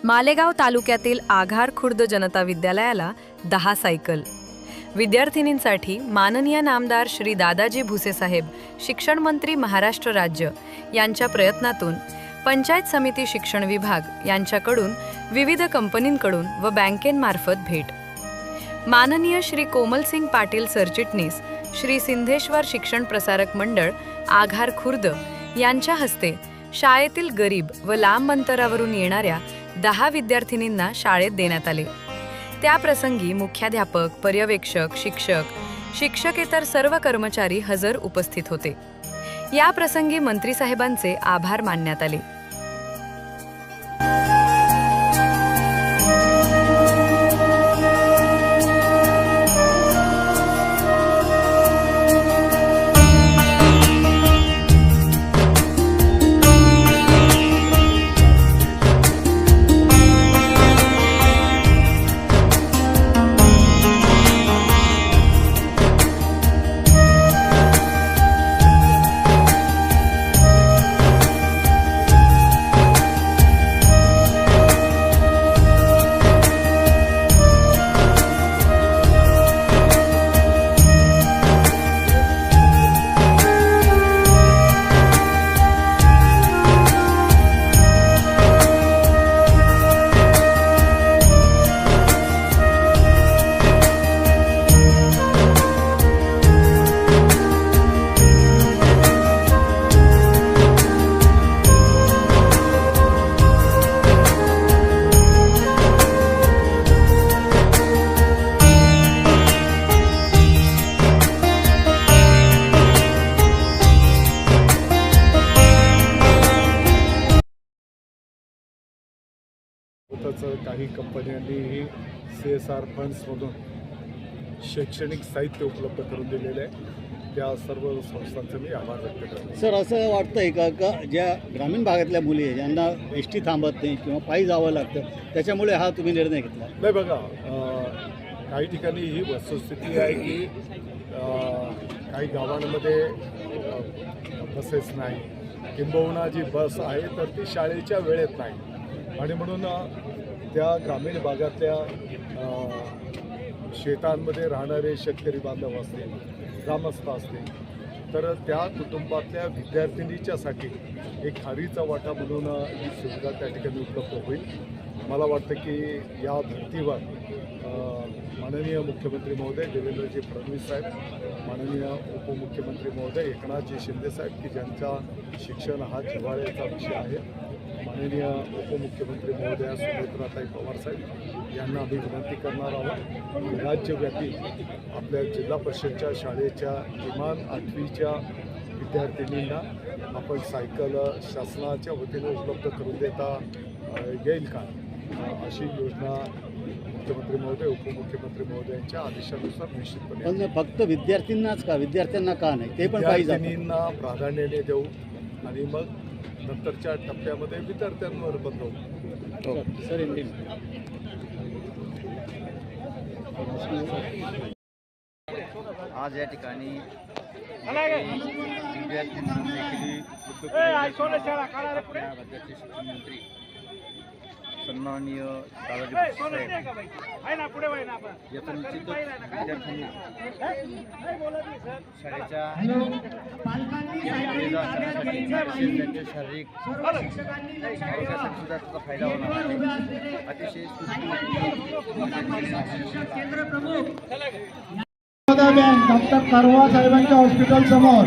मालेगाव तालुक्यातील आघार खुर्द जनता विद्यालयाला 10 सायकल. विद्यार्थिनींसाठी माननीय नामदार श्री दादाजी भुसे साहेब, शिक्षण मंत्री महाराष्ट्र राज्य यांच्या प्रयत्नातून पंचायत समिती शिक्षण विभाग यांच्याकडून विविध कंपनींकडून व बँकेंमार्फत भेट. माननीय श्री कोमलसिंग पाटील सरचिटणीस, श्री सिद्धेश्वर शिक्षण प्रसारक मंडळ आघार खुर्द यांच्या हस्ते शाळेतील गरीब व लांब अंतरावरून येणाऱ्या 10 विद्यार्थिनींना शाळेत देण्यात आले. त्याप्रसंगी मुख्याध्यापक, पर्यवेक्षक, शिक्षकेतर सर्व कर्मचारी हजर उपस्थित होते. या प्रसंगी मंत्री साहेबांचे आभार मानण्यात आले. काही कंपन्यांनीही CSR फंड्समधून शैक्षणिक साहित्य उपलब्ध करून दिलेले आहे. त्या सर्व संस्थांचे मी आभार व्यक्त करतो. सर, असं वाटतंय का ज्या ग्रामीण भागातल्या मुली आहे ज्यांना एसटी थांबत नाही किंवा पायी जावं लागतं, त्याच्यामुळे हा तुम्ही निर्णय घेतला? नाही, बघा, काही ठिकाणी ही वस्तुस्थिती आहे की काही गावांमध्ये बसेस नाही, किंबहुना जी बस आहे तर ती शाळेच्या वेळेत नाही, आणि म्हणून त्या ग्रामीण भागातल्या शेतांमध्ये राहणारे शेतकरी बांधव असतील, ग्रामस्थ असतील, तर त्या कुटुंबातल्या विद्यार्थिनीच्यासाठी एक खारीचा वाटा म्हणून ही सुविधा त्या ठिकाणी उपलब्ध होईल. मला वाटतं की या धर्तीवर माननीय मुख्यमंत्री महोदय देवेंद्रजी फडणवीस साहेब, माननीय उपमुख्यमंत्री महोदय एकनाथजी शिंदे साहेब, की ज्यांचा शिक्षण हा जिव्हाळ्याचा विषय आहे, माननीय उपमुख्यमंत्री महोदया सुनेत्राताई पवार साहेब यांना आम्ही विनंती करणार आहोत. राज्यव्यापी आपल्या जिल्हा परिषदच्या शाळेच्या किमान 8वीच्या विद्यार्थिनींना आपण सायकल शासनाच्या वतीने उपलब्ध करून देता येईल का, अशी योजना मुख्यमंत्री महोदय, उपमुख्यमंत्री महोदयांच्या आदेशानुसार निश्चितपणे. पण फक्त विद्यार्थ्यांनाच का, विद्यार्थ्यांना का नाही, ते पण विद्यार्थिनींना प्राधान्याने देऊ आणि मग नंतरच्या टप्प्यामध्ये विद्यार्थ्यांवर बंधू. सर, आज या ठिकाणी विद्यार्थ्यांना राज्याचे शिक्षण मंत्री सन्माननीय दादाजी भुसे साहेब याचा निश्चितच विद्यार्थ्यांना शाळेच्या त्यांच्या शारीरिक आरोग्यासाठी सुद्धा त्याचा फायदा होणार आहे. अतिशय डॉक्टर कारवा साहेबांच्या हॉस्पिटल समोर